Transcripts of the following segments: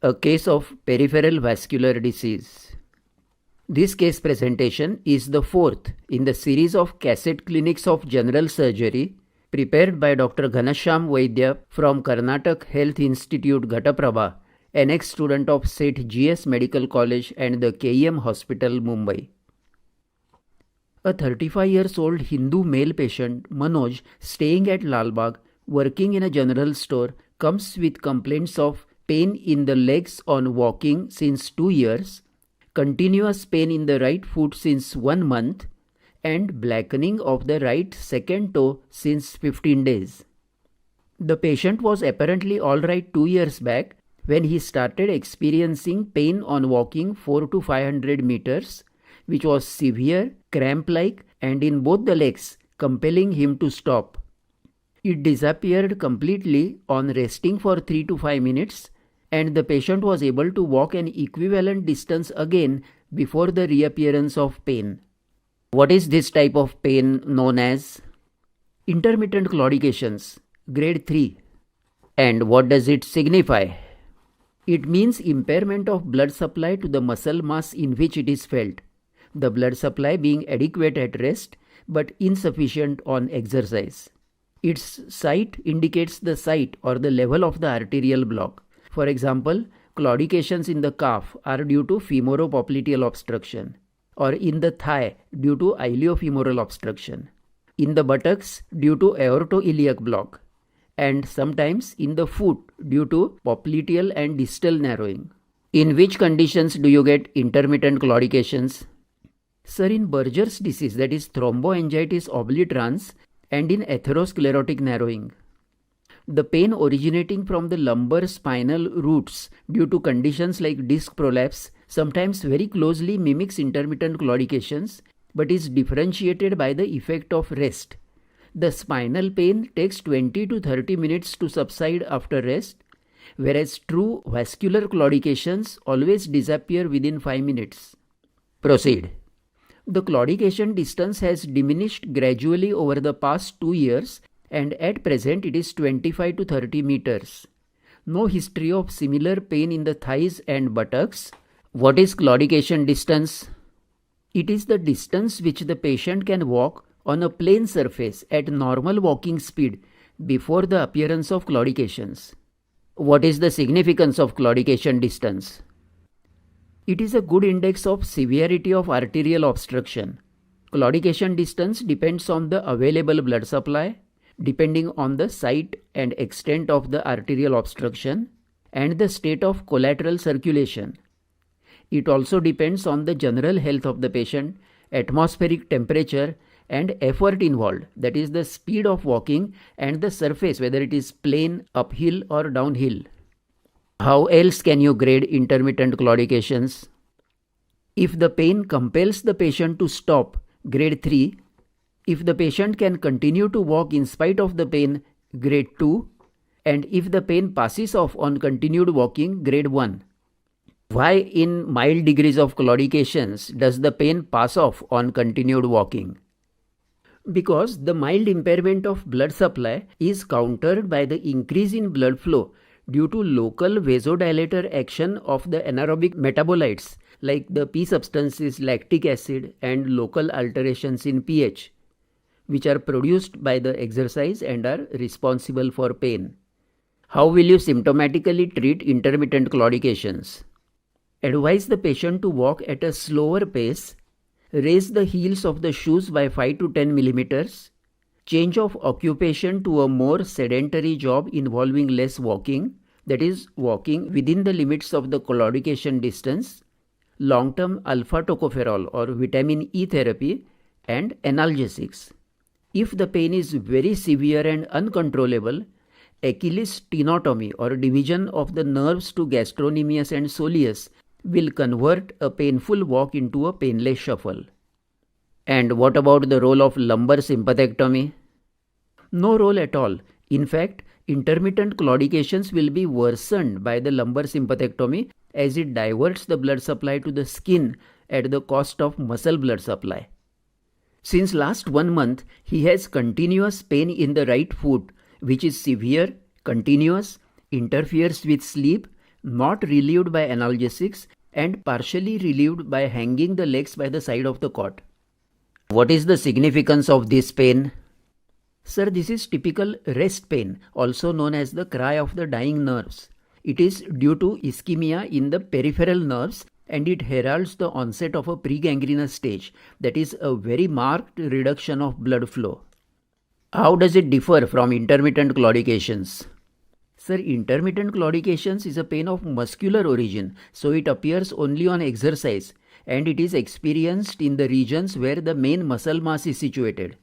A case of peripheral vascular disease. This case presentation is the fourth in the series of cassette clinics of general surgery prepared by Dr. Ghanashyam Vaidya from Karnataka Health Institute, Ghataprabha, an ex-student of St. G.S. Medical College and the KEM Hospital, Mumbai. A 35-year-old Hindu male patient, Manoj, staying at Lalbagh, working in a general store, comes with complaints of pain in the legs on walking since 2 years, continuous pain in the right foot since 1 month, and blackening of the right second toe since 15 days. The patient was apparently alright 2 years back when he started experiencing pain on walking 400 to 500 meters, which was severe, cramp-like, and in both the legs, compelling him to stop. It disappeared completely on resting for 3 to 5 minutes, and the patient was able to walk an equivalent distance again before the reappearance of pain. What is this type of pain known as? Intermittent claudications, grade 3. And what does it signify? It means impairment of blood supply to the muscle mass in which it is felt, the blood supply being adequate at rest but insufficient on exercise. Its site indicates the site or the level of the arterial block. For example, claudications in the calf are due to femoropopliteal obstruction, or in the thigh due to iliofemoral obstruction, in the buttocks due to aortoiliac block, and sometimes in the foot due to popliteal and distal narrowing. In which conditions do you get intermittent claudications? Sir, in Berger's disease, that is thromboangiitis obliterans, and in atherosclerotic narrowing. The pain originating from the lumbar spinal roots due to conditions like disc prolapse sometimes very closely mimics intermittent claudications but is differentiated by the effect of rest. The spinal pain takes 20 to 30 minutes to subside after rest, whereas true vascular claudications always disappear within 5 minutes. Proceed. The claudication distance has diminished gradually over the past 2 years, and at present it is 25 to 30 meters. No history of similar pain in the thighs and buttocks. What is claudication distance? It is the distance which the patient can walk on a plane surface at normal walking speed before the appearance of claudications. What is the significance of claudication distance? It is a good index of severity of arterial obstruction. Claudication distance depends on the available blood supply, depending on the site and extent of the arterial obstruction, and the state of collateral circulation. It also depends on the general health of the patient, atmospheric temperature, and effort involved, that is the speed of walking and the surface, whether it is plane, uphill or downhill. How else can you grade intermittent claudications? If the pain compels the patient to stop, grade 3. If the patient can continue to walk in spite of the pain, grade 2. And if the pain passes off on continued walking, grade 1. Why in mild degrees of claudications does the pain pass off on continued walking? Because the mild impairment of blood supply is countered by the increase in blood flow due to local vasodilator action of the anaerobic metabolites like the P substances lactic acid and local alterations in pH, which are produced by the exercise and are responsible for pain. How will you symptomatically treat intermittent claudications? Advise the patient to walk at a slower pace, raise the heels of the shoes by 5 to 10 millimeters, change of occupation to a more sedentary job involving less walking, that is walking within the limits of the claudication distance, long-term alpha-tocopherol or vitamin E therapy, and analgesics. If the pain is very severe and uncontrollable, Achilles tenotomy or division of the nerves to gastrocnemius and soleus will convert a painful walk into a painless shuffle. And what about the role of lumbar sympathectomy? No role at all. In fact, intermittent claudications will be worsened by the lumbar sympathectomy as it diverts the blood supply to the skin at the cost of muscle blood supply. Since last 1 month, he has continuous pain in the right foot, which is severe, continuous, interferes with sleep, not relieved by analgesics, and partially relieved by hanging the legs by the side of the cot. What is the significance of this pain? Sir, this is typical rest pain, also known as the cry of the dying nerves. It is due to ischemia in the peripheral nerves, and it heralds the onset of a pregangrenous stage, that is a very marked reduction of blood flow. How does it differ from intermittent claudications? Sir, intermittent claudications is a pain of muscular origin, so it appears only on exercise, and it is experienced in the regions where the main muscle mass is situated.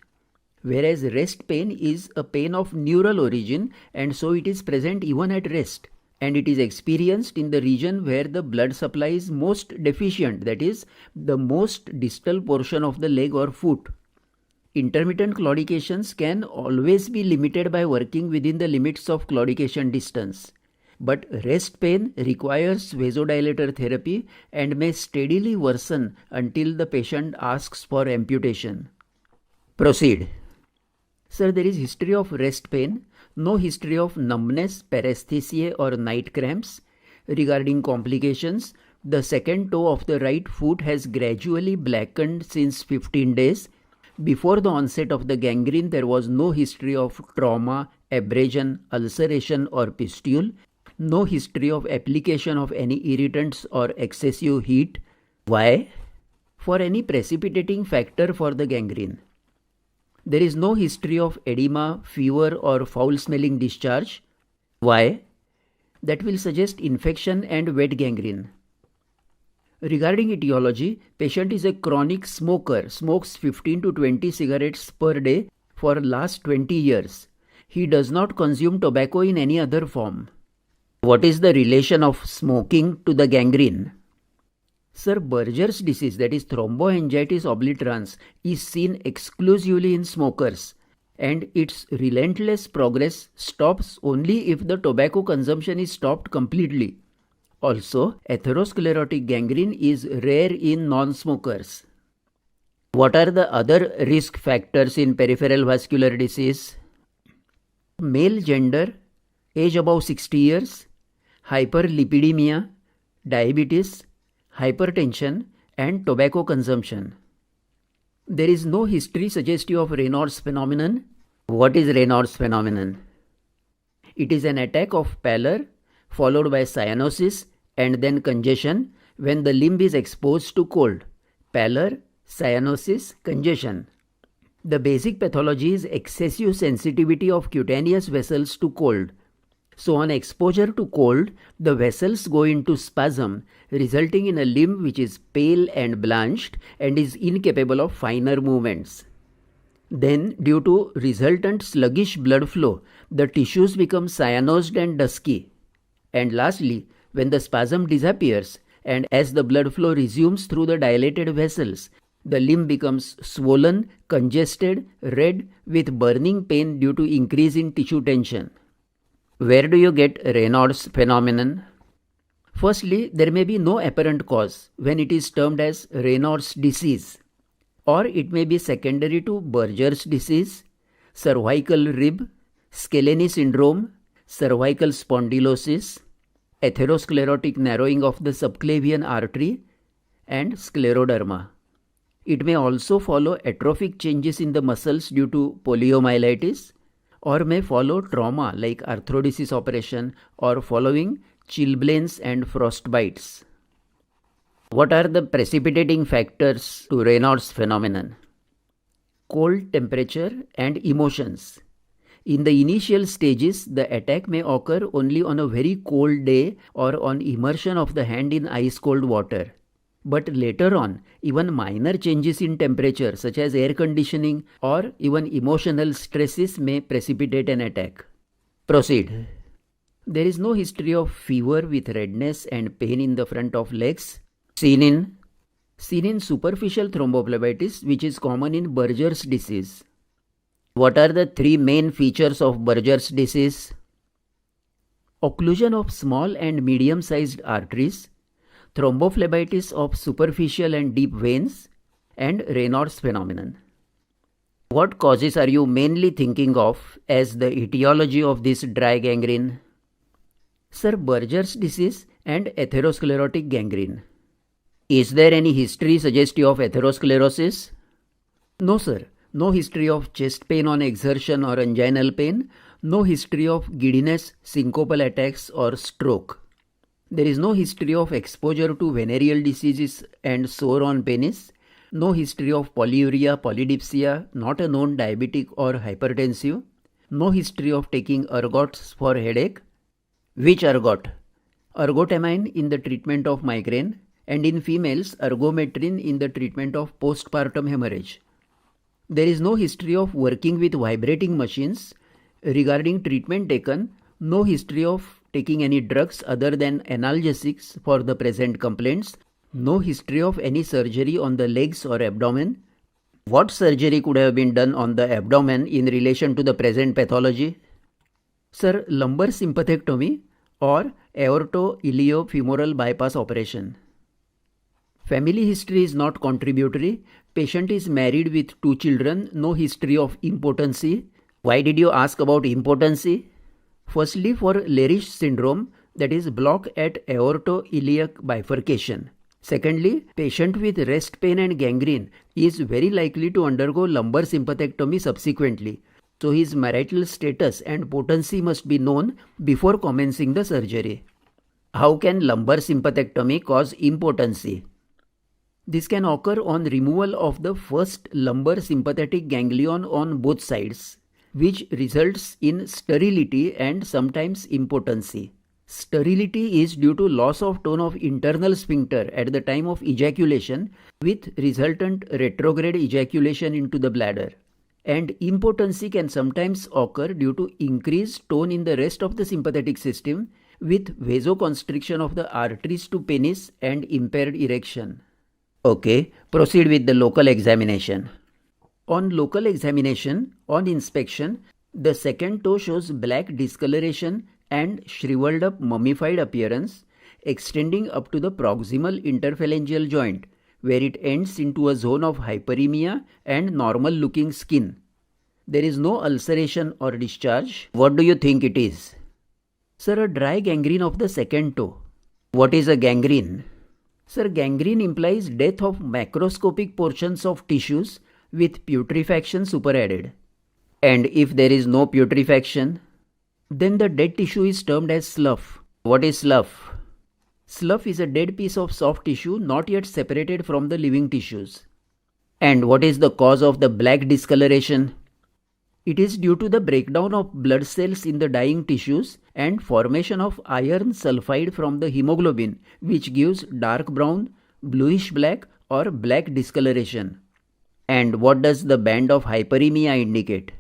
Whereas rest pain is a pain of neural origin, and so it is present even at rest, and it is experienced in the region where the blood supply is most deficient, that is the most distal portion of the leg or foot. Intermittent claudications can always be limited by working within the limits of claudication distance, but rest pain requires vasodilator therapy and may steadily worsen until the patient asks for amputation. Proceed. Sir, there is history of rest pain, no history of numbness, paresthesia or night cramps. Regarding complications, the second toe of the right foot has gradually blackened since 15 days. Before the onset of the gangrene, there was no history of trauma, abrasion, ulceration or pustule, no history of application of any irritants or excessive heat. Why? For any precipitating factor for the gangrene. There is no history of edema, fever or foul-smelling discharge. Why? That will suggest infection and wet gangrene. Regarding etiology, patient is a chronic smoker, smokes 15 to 20 cigarettes per day for last 20 years. He does not consume tobacco in any other form. What is the relation of smoking to the gangrene? Sir, Berger's disease, that is thromboangiitis obliterans, is seen exclusively in smokers, and its relentless progress stops only if the tobacco consumption is stopped completely. Also, atherosclerotic gangrene is rare in non-smokers. What are the other risk factors in peripheral vascular disease? Male gender, age above 60 years, hyperlipidemia, diabetes, hypertension and tobacco consumption. There is no history suggestive of Raynaud's phenomenon. What is Raynaud's phenomenon? It is an attack of pallor followed by cyanosis and then congestion when the limb is exposed to cold. Pallor, cyanosis, congestion. The basic pathology is excessive sensitivity of cutaneous vessels to cold. So on exposure to cold, the vessels go into spasm, resulting in a limb which is pale and blanched and is incapable of finer movements. Then, due to resultant sluggish blood flow, the tissues become cyanosed and dusky. And lastly, when the spasm disappears and as the blood flow resumes through the dilated vessels, the limb becomes swollen, congested, red with burning pain due to increase in tissue tension. Where do you get Raynaud's phenomenon? Firstly, there may be no apparent cause when it is termed as Raynaud's disease, or it may be secondary to Berger's disease, cervical rib, Scaleni syndrome, cervical spondylosis, atherosclerotic narrowing of the subclavian artery, and scleroderma. It may also follow atrophic changes in the muscles due to poliomyelitis, or may follow trauma like arthrodesis operation or following chilblains and frostbites. What are the precipitating factors to Raynaud's phenomenon? Cold temperature and emotions. In the initial stages, the attack may occur only on a very cold day or on immersion of the hand in ice-cold water. But later on, even minor changes in temperature such as air conditioning or even emotional stresses may precipitate an attack. Proceed. There is no history of fever with redness and pain in the front of legs seen in superficial thrombophlebitis, which is common in Berger's disease. What are the three main features of Berger's disease? Occlusion of small and medium-sized arteries, thrombophlebitis of superficial and deep veins, and Raynaud's phenomenon. What causes are you mainly thinking of as the etiology of this dry gangrene? Sir, Berger's disease and atherosclerotic gangrene. Is there any history suggestive of atherosclerosis? No, sir. No history of chest pain on exertion or anginal pain. No history of giddiness, syncopal attacks or stroke. There is no history of exposure to venereal diseases and sore on penis. No history of polyuria, polydipsia, not a known diabetic or hypertensive. No history of taking ergots for headache. Which ergot? Ergotamine in the treatment of migraine, and in females ergometrin in the treatment of postpartum hemorrhage. There is no history of working with vibrating machines. Regarding treatment taken, no history of taking any drugs other than analgesics for the present complaints. No history of any surgery on the legs or abdomen. What surgery could have been done on the abdomen in relation to the present pathology? Sir, lumbar sympathectomy or aorto-iliofemoral bypass operation. Family history is not contributory. Patient is married with 2 children. No history of impotency. Why did you ask about impotency? Firstly, for Leriche syndrome, that is block at aorto-iliac bifurcation. Secondly, patient with rest pain and gangrene is very likely to undergo lumbar sympathectomy subsequently. So his marital status and potency must be known before commencing the surgery. How can lumbar sympathectomy cause impotency? This can occur on removal of the first lumbar sympathetic ganglion on both sides, which results in sterility and sometimes impotency. Sterility is due to loss of tone of internal sphincter at the time of ejaculation with resultant retrograde ejaculation into the bladder. And impotency can sometimes occur due to increased tone in the rest of the sympathetic system with vasoconstriction of the arteries to penis and impaired erection. Okay, proceed with the local examination. On local examination, on inspection, the second toe shows black discoloration and shriveled up mummified appearance extending up to the proximal interphalangeal joint, where it ends into a zone of hyperemia and normal looking skin. There is no ulceration or discharge. What do you think it is? Sir, a dry gangrene of the second toe. What is a gangrene? Sir, gangrene implies death of macroscopic portions of tissues with putrefaction superadded. And if there is no putrefaction, then the dead tissue is termed as slough. What is slough? Slough is a dead piece of soft tissue not yet separated from the living tissues. And what is the cause of the black discoloration? It is due to the breakdown of blood cells in the dying tissues and formation of iron sulfide from the hemoglobin, which gives dark brown, bluish black or black discoloration. And what does the band of hyperemia indicate?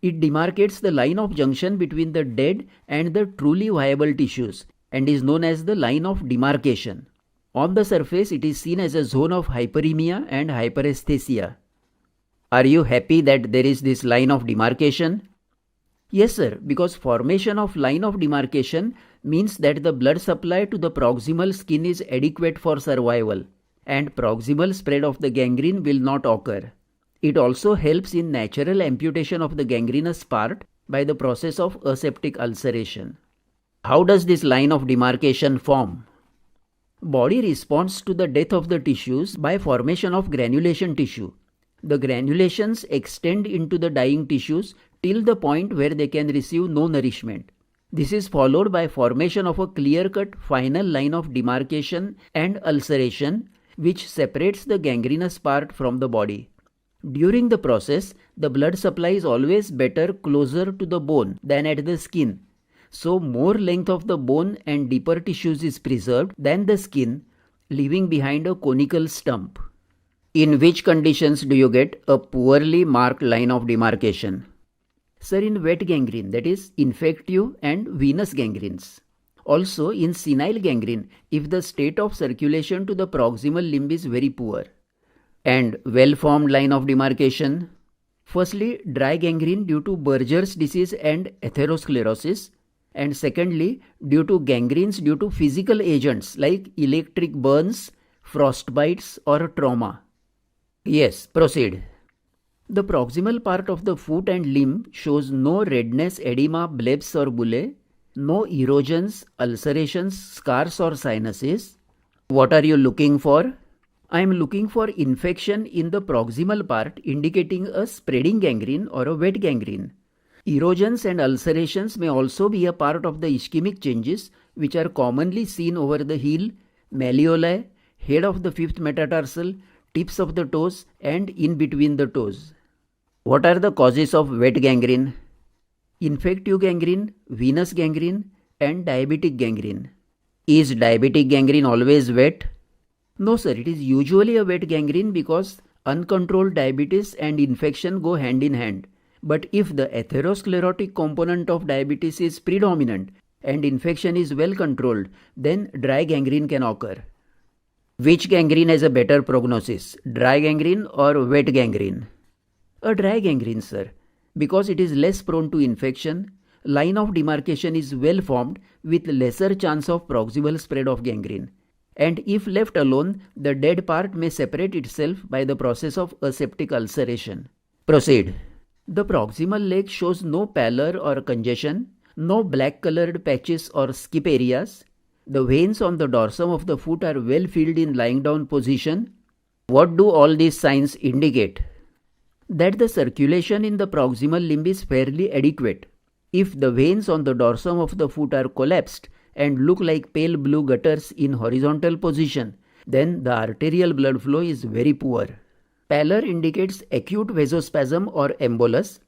It demarcates the line of junction between the dead and the truly viable tissues and is known as the line of demarcation. On the surface, it is seen as a zone of hyperemia and hyperesthesia. Are you happy that there is this line of demarcation? Yes, sir, because formation of line of demarcation means that the blood supply to the proximal skin is adequate for survival and proximal spread of the gangrene will not occur. It also helps in natural amputation of the gangrenous part by the process of aseptic ulceration. How does this line of demarcation form? Body responds to the death of the tissues by formation of granulation tissue. The granulations extend into the dying tissues till the point where they can receive no nourishment. This is followed by formation of a clear-cut final line of demarcation and ulceration which separates the gangrenous part from the body. During the process, the blood supply is always better closer to the bone than at the skin. So more length of the bone and deeper tissues is preserved than the skin, leaving behind a conical stump. In which conditions do you get a poorly marked line of demarcation? Sir, in wet gangrene, that is infective and venous gangrenes. Also in senile gangrene, if the state of circulation to the proximal limb is very poor. And well-formed line of demarcation? Firstly, dry gangrene due to Berger's disease and atherosclerosis. And secondly, due to gangrenes due to physical agents like electric burns, frostbites or trauma. Yes, proceed. The proximal part of the foot and limb shows no redness, edema, blebs or bullae. no erosions, ulcerations, scars or sinuses. What are you looking for? I am looking for infection in the proximal part indicating a spreading gangrene or a wet gangrene. Erosions and ulcerations may also be a part of the ischemic changes which are commonly seen over the heel, malleoli, head of the fifth metatarsal, tips of the toes and in between the toes. What are the causes of wet gangrene? Infective gangrene, venous gangrene and diabetic gangrene. Is diabetic gangrene always wet? No sir, it is usually a wet gangrene because uncontrolled diabetes and infection go hand in hand. But if the atherosclerotic component of diabetes is predominant and infection is well controlled, then dry gangrene can occur. Which gangrene has a better prognosis, dry gangrene or wet gangrene? A dry gangrene, sir, because it is less prone to infection, line of demarcation is well formed with lesser chance of proximal spread of gangrene. And if left alone, the dead part may separate itself by the process of aseptic ulceration. Proceed. The proximal leg shows no pallor or congestion, no black colored patches or skip areas. The veins on the dorsum of the foot are well filled in lying down position. What do all these signs indicate? That the circulation in the proximal limb is fairly adequate. If the veins on the dorsum of the foot are collapsed and look like pale blue gutters in horizontal position, then the arterial blood flow is very poor. Pallor indicates acute vasospasm or embolus,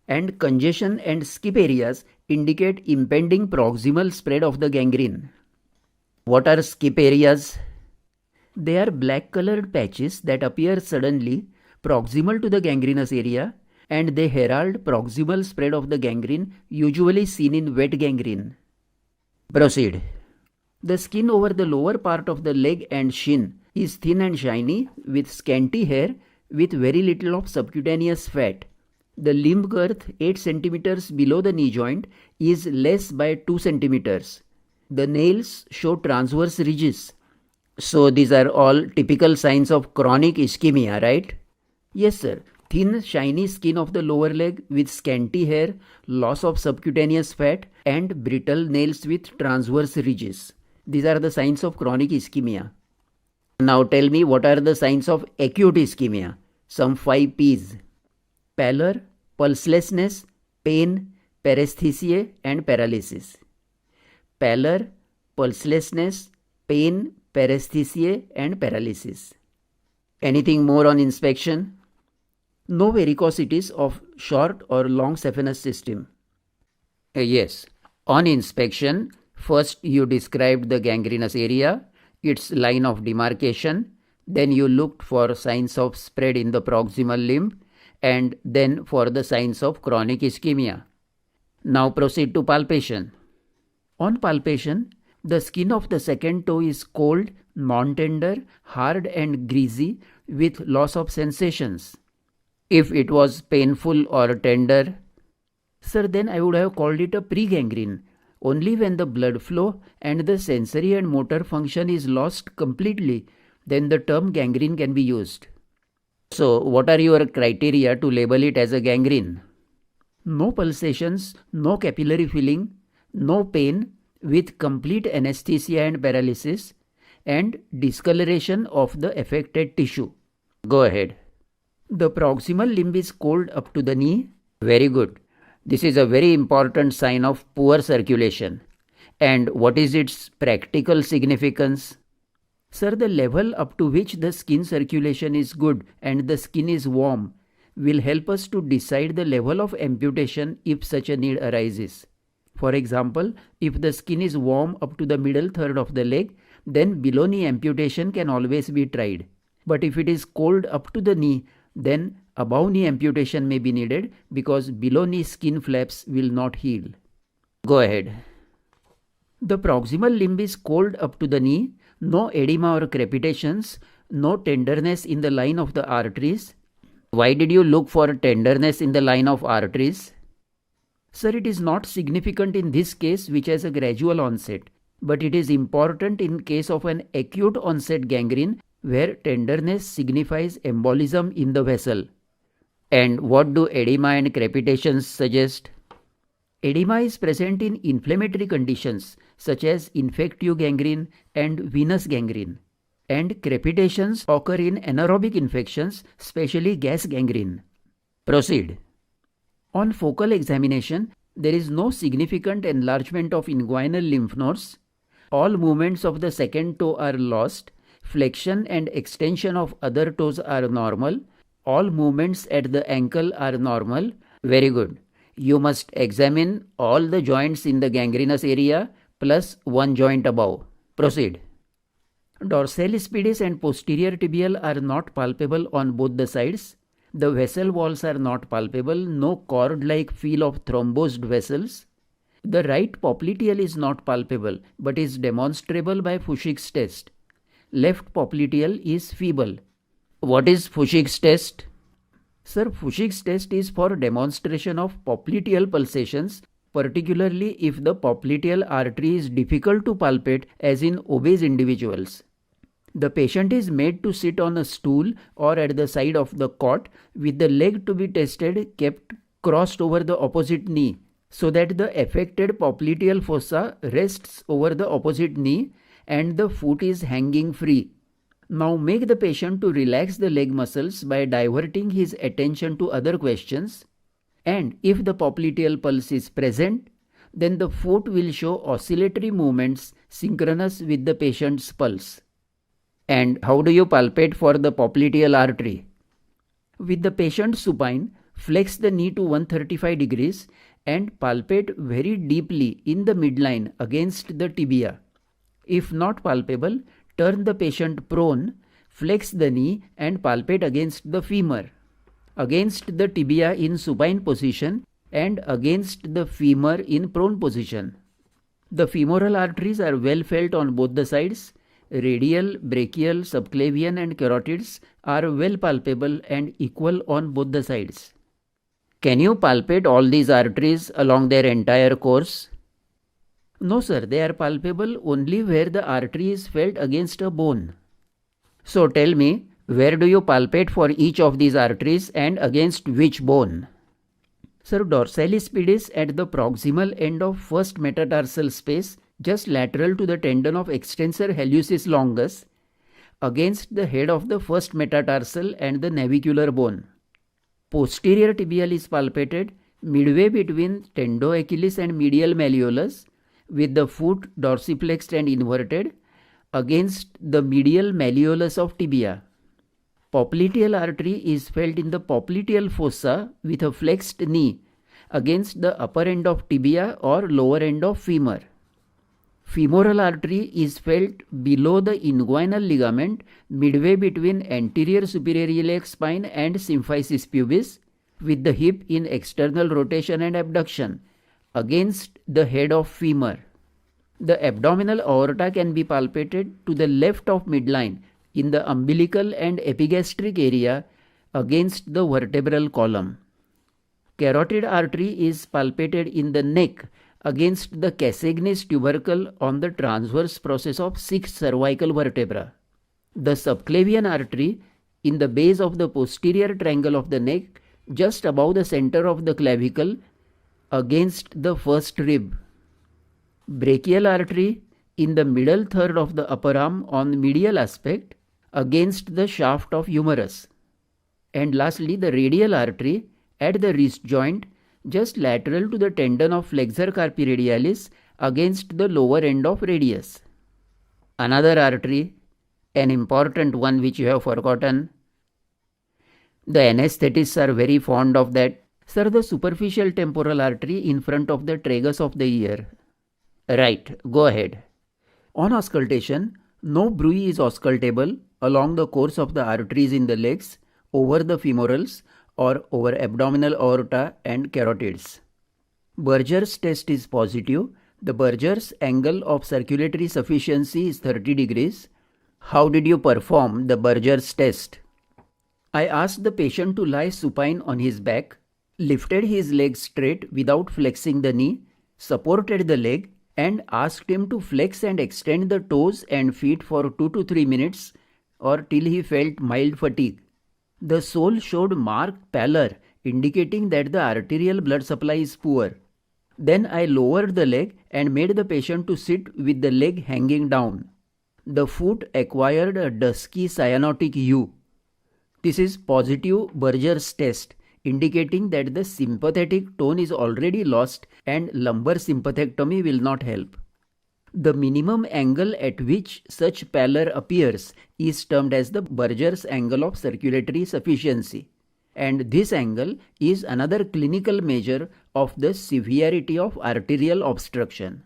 and congestion and skip areas indicate impending proximal spread of the gangrene. What are skip areas? They are black colored patches that appear suddenly proximal to the gangrenous area, and they herald proximal spread of the gangrene usually seen in wet gangrene. Proceed. The skin over the lower part of the leg and shin is thin and shiny with scanty hair with very little of subcutaneous fat. The limb girth 8 cm below the knee joint is less by 2 cm. The nails show transverse ridges. So these are all typical signs of chronic ischemia, right? Yes sir. Thin shiny skin of the lower leg with scanty hair, loss of subcutaneous fat and brittle nails with transverse ridges. These are the signs of chronic ischemia. Now tell me, what are the signs of acute ischemia? Some 5 P's. Pallor, pulselessness, pain, paresthesia and paralysis. Pallor, pulselessness, pain, paresthesia and paralysis. Anything more on inspection? No varicosities of short or long saphenous system. Yes, on inspection, first you described the gangrenous area, its line of demarcation, then you looked for signs of spread in the proximal limb, and then for the signs of chronic ischemia. Now proceed to palpation. On palpation, the skin of the second toe is cold, non-tender, hard and greasy with loss of sensations. If it was painful or tender, sir, then I would have called it a pregangrene. Only when the blood flow and the sensory and motor function is lost completely, then the term gangrene can be used. So, what are your criteria to label it as a gangrene? No pulsations, no capillary filling, no pain with complete anesthesia and paralysis, and discoloration of the affected tissue. Go ahead. The proximal limb is cold up to the knee. Very good. This is a very important sign of poor circulation. And what is its practical significance? Sir, the level up to which the skin circulation is good and the skin is warm will help us to decide the level of amputation if such a need arises. For example, if the skin is warm up to the middle third of the leg, then below knee amputation can always be tried. But if it is cold up to the knee, then above knee amputation may be needed because below knee skin flaps will not heal. Go ahead. The proximal limb is cold up to the knee, no edema or crepitations, no tenderness in the line of the arteries. Why did you look for tenderness in the line of arteries? Sir, it is not significant in this case which has a gradual onset, but it is important in case of an acute onset gangrene where tenderness signifies embolism in the vessel. And what do edema and crepitations suggest? Edema is present in inflammatory conditions such as infective gangrene and venous gangrene, and crepitations occur in anaerobic infections, especially gas gangrene. Proceed. On focal examination, there is no significant enlargement of inguinal lymph nodes. All movements of the second toe are lost. Flexion and extension of other toes are normal. All movements at the ankle are normal. Very good. You must examine all the joints in the gangrenous area plus one joint above. Proceed. Dorsalis pedis and posterior tibial are not palpable on both the sides. The vessel walls are not palpable. No cord-like feel of thrombosed vessels. The right popliteal is not palpable but is demonstrable by Fuchsig's test. Left popliteal is feeble. What is Fuchsig's test? Sir, Fuchsig's test is for demonstration of popliteal pulsations, particularly if the popliteal artery is difficult to palpate, as in obese individuals. The patient is made to sit on a stool or at the side of the cot with the leg to be tested kept crossed over the opposite knee, so that the affected popliteal fossa rests over the opposite knee and the foot is hanging free. Now make the patient to relax the leg muscles by diverting his attention to other questions, and if the popliteal pulse is present, then the foot will show oscillatory movements synchronous with the patient's pulse. And how do you palpate for the popliteal artery? With the patient supine, flex the knee to 135 degrees and palpate very deeply in the midline against the tibia. If not palpable, turn the patient prone, flex the knee and palpate against the femur, against the tibia in supine position and against the femur in prone position. The femoral arteries are well felt on both the sides. Radial, brachial, subclavian and carotids are well palpable and equal on both the sides. Can you palpate all these arteries along their entire course? No sir, they are palpable only where the artery is felt against a bone. So tell me, where do you palpate for each of these arteries and against which bone? Sir, dorsalis pedis at the proximal end of first metatarsal space, just lateral to the tendon of extensor hallucis longus, against the head of the first metatarsal and the navicular bone. Posterior tibial is palpated midway between tendoachillis and medial malleolus, with the foot dorsiflexed and inverted, against the medial malleolus of tibia. Popliteal artery is felt in the popliteal fossa with a flexed knee against the upper end of tibia or lower end of femur. Femoral artery is felt below the inguinal ligament midway between anterior superior iliac spine and symphysis pubis, with the hip in external rotation and abduction against the head of femur. The abdominal aorta can be palpated to the left of midline in the umbilical and epigastric area against the vertebral column. Carotid artery is palpated in the neck against the Cassagnes tubercle on the transverse process of 6 cervical vertebra. The subclavian artery in the base of the posterior triangle of the neck, just above the center of the clavicle against the first rib. Brachial artery in the middle third of the upper arm on medial aspect against the shaft of humerus. And lastly, the radial artery at the wrist joint just lateral to the tendon of flexor carpi radialis against the lower end of radius. Another artery, an important one which you have forgotten. The anesthetists are very fond of that. Sir, the superficial temporal artery in front of the tragus of the ear. Right, go ahead. On auscultation, no bruit is auscultable along the course of the arteries in the legs, over the femorals or over abdominal aorta and carotids. Berger's test is positive. The Berger's angle of circulatory sufficiency is 30 degrees. How did you perform the Berger's test? I asked the patient to lie supine on his back, lifted his leg straight without flexing the knee, supported the leg, and asked him to flex and extend the toes and feet for 2 to 3 minutes or till he felt mild fatigue. The sole showed marked pallor, indicating that the arterial blood supply is poor. Then I lowered the leg and made the patient to sit with the leg hanging down. The foot acquired a dusky cyanotic hue. This is positive Berger's test, indicating that the sympathetic tone is already lost and lumbar sympathectomy will not help. The minimum angle at which such pallor appears is termed as the Berger's angle of circulatory sufficiency, and this angle is another clinical measure of the severity of arterial obstruction.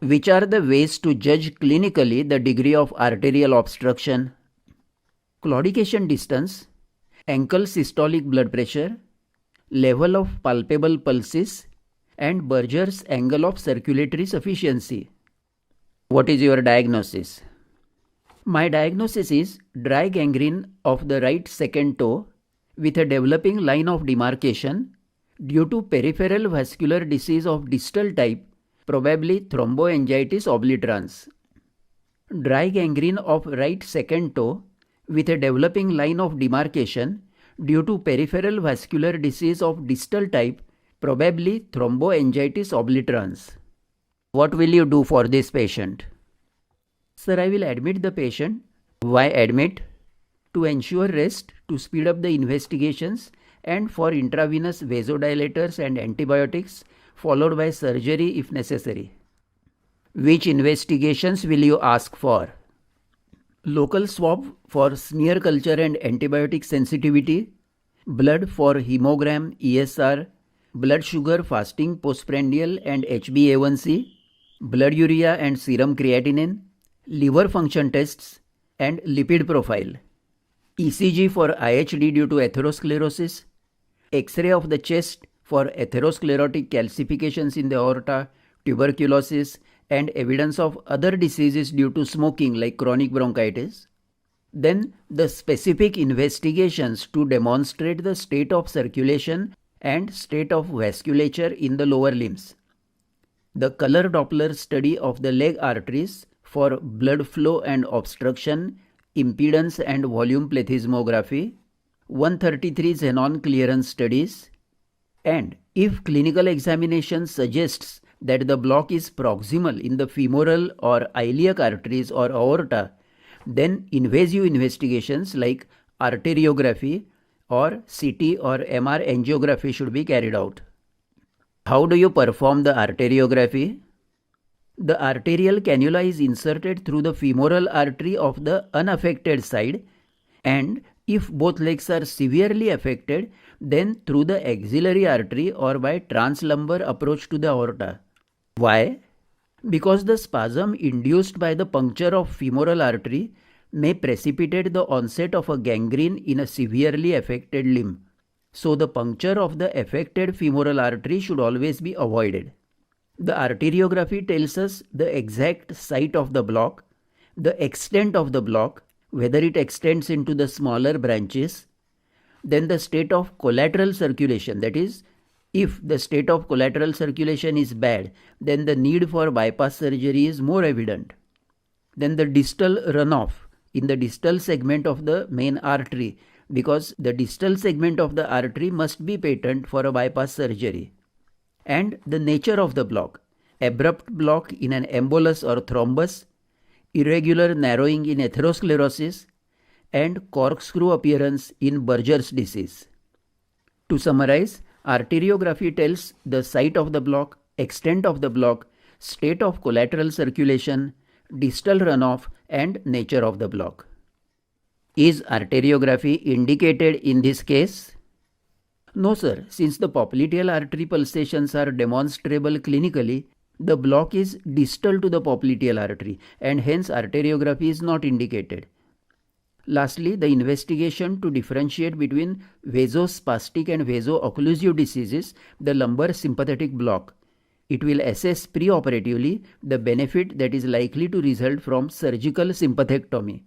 Which are the ways to judge clinically the degree of arterial obstruction? Claudication distance, ankle systolic blood pressure, level of palpable pulses, and Berger's angle of circulatory sufficiency. What is your diagnosis? My diagnosis is dry gangrene of the right second toe with a developing line of demarcation due to peripheral vascular disease of distal type, probably thromboangiitis obliterans. Dry gangrene of right second toe with a developing line of demarcation due to peripheral vascular disease of distal type, probably thromboangiitis obliterans. What will you do for this patient? Sir, I will admit the patient. Why admit? To ensure rest, to speed up the investigations, and for intravenous vasodilators and antibiotics, followed by surgery if necessary. Which investigations will you ask for? Local swab for smear culture and antibiotic sensitivity, blood for hemogram, ESR, blood sugar fasting postprandial and HbA1c, blood urea and serum creatinine, liver function tests, and lipid profile. ECG for IHD due to atherosclerosis, X-ray of the chest for atherosclerotic calcifications in the aorta, tuberculosis, and evidence of other diseases due to smoking like chronic bronchitis. Then the specific investigations to demonstrate the state of circulation and state of vasculature in the lower limbs. The color Doppler study of the leg arteries for blood flow and obstruction, impedance and volume plethysmography, 133 xenon clearance studies, and if clinical examination suggests that the block is proximal in the femoral or iliac arteries or aorta, then invasive investigations like arteriography or CT or MR angiography should be carried out. How do you perform the arteriography? The arterial cannula is inserted through the femoral artery of the unaffected side, and if both legs are severely affected, then through the axillary artery or by translumbar approach to the aorta. Why? Because the spasm induced by the puncture of femoral artery may precipitate the onset of a gangrene in a severely affected limb. So the puncture of the affected femoral artery should always be avoided. The arteriography tells us the exact site of the block, the extent of the block, whether it extends into the smaller branches, then the state of collateral circulation, that is, if the state of collateral circulation is bad, then the need for bypass surgery is more evident. Then the distal runoff in the distal segment of the main artery, because the distal segment of the artery must be patent for a bypass surgery. And the nature of the block, abrupt block in an embolus or thrombus, irregular narrowing in atherosclerosis, and corkscrew appearance in Berger's disease. To summarize, arteriography tells the site of the block, extent of the block, state of collateral circulation, distal runoff, and nature of the block. Is arteriography indicated in this case? No sir, since the popliteal artery pulsations are demonstrable clinically, the block is distal to the popliteal artery and hence arteriography is not indicated. Lastly, the investigation to differentiate between vasospastic and vasoocclusive diseases, the lumbar sympathetic block. It will assess preoperatively the benefit that is likely to result from surgical sympathectomy.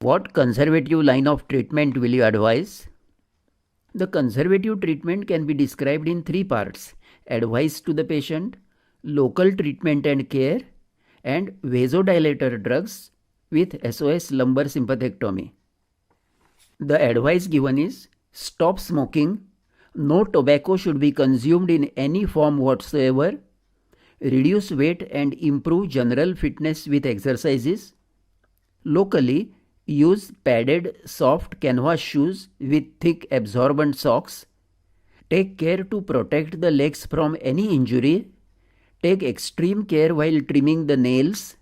What conservative line of treatment will you advise? The conservative treatment can be described in three parts: advice to the patient, local treatment and care, and vasodilator drugs with SOS lumbar sympathectomy. The advice given is stop smoking, No tobacco should be consumed in any form whatsoever. Reduce weight and improve general fitness with exercises. Locally, use padded soft canvas shoes with thick absorbent socks. Take care to protect the legs from any injury. Take extreme care while trimming the nails.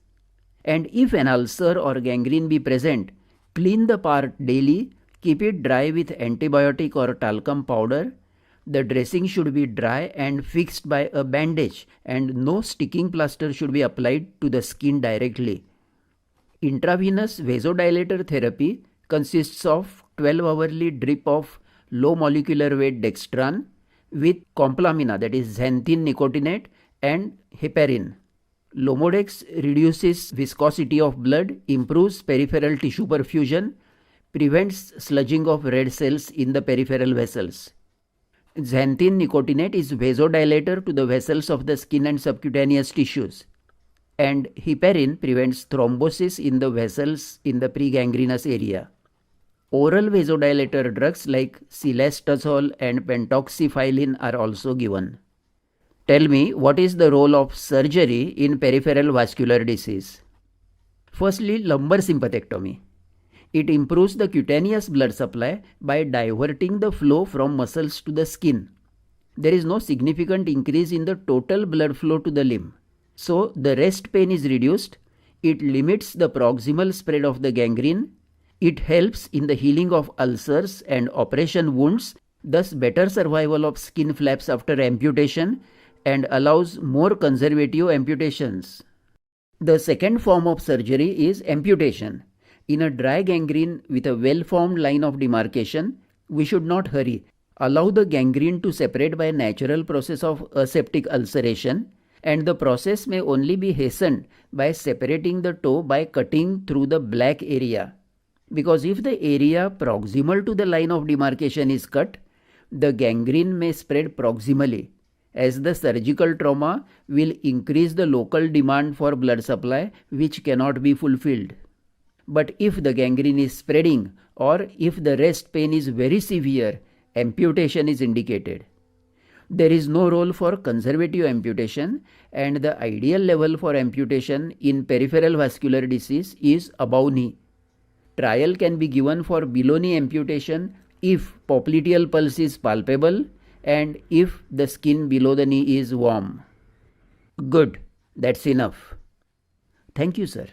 And if an ulcer or gangrene be present, clean the part daily. Keep it dry with antibiotic or talcum powder. The dressing should be dry and fixed by a bandage, and no sticking plaster should be applied to the skin directly. Intravenous vasodilator therapy consists of 12-hourly drip of low molecular weight dextran with complamina, that is xanthine nicotinate, and heparin. Lomodex reduces viscosity of blood, improves peripheral tissue perfusion, prevents sludging of red cells in the peripheral vessels. Xanthine nicotinate is vasodilator to the vessels of the skin and subcutaneous tissues. And heparin prevents thrombosis in the vessels in the pregangrenous area. Oral vasodilator drugs like silastazole and pentoxifylline are also given. Tell me, what is the role of surgery in peripheral vascular disease? Firstly, lumbar sympathectomy. It improves the cutaneous blood supply by diverting the flow from muscles to the skin. There is no significant increase in the total blood flow to the limb. So, the rest pain is reduced. It limits the proximal spread of the gangrene. It helps in the healing of ulcers and operation wounds, thus better survival of skin flaps after amputation, and allows more conservative amputations. The second form of surgery is amputation. In a dry gangrene with a well-formed line of demarcation, we should not hurry. Allow the gangrene to separate by a natural process of aseptic ulceration, and the process may only be hastened by separating the toe by cutting through the black area. Because if the area proximal to the line of demarcation is cut, the gangrene may spread proximally, as the surgical trauma will increase the local demand for blood supply, which cannot be fulfilled. But if the gangrene is spreading, or if the rest pain is very severe, amputation is indicated. There is no role for conservative amputation, and the ideal level for amputation in peripheral vascular disease is above knee. Trial can be given for below knee amputation if popliteal pulse is palpable and if the skin below the knee is warm. Good, that's enough. Thank you, sir.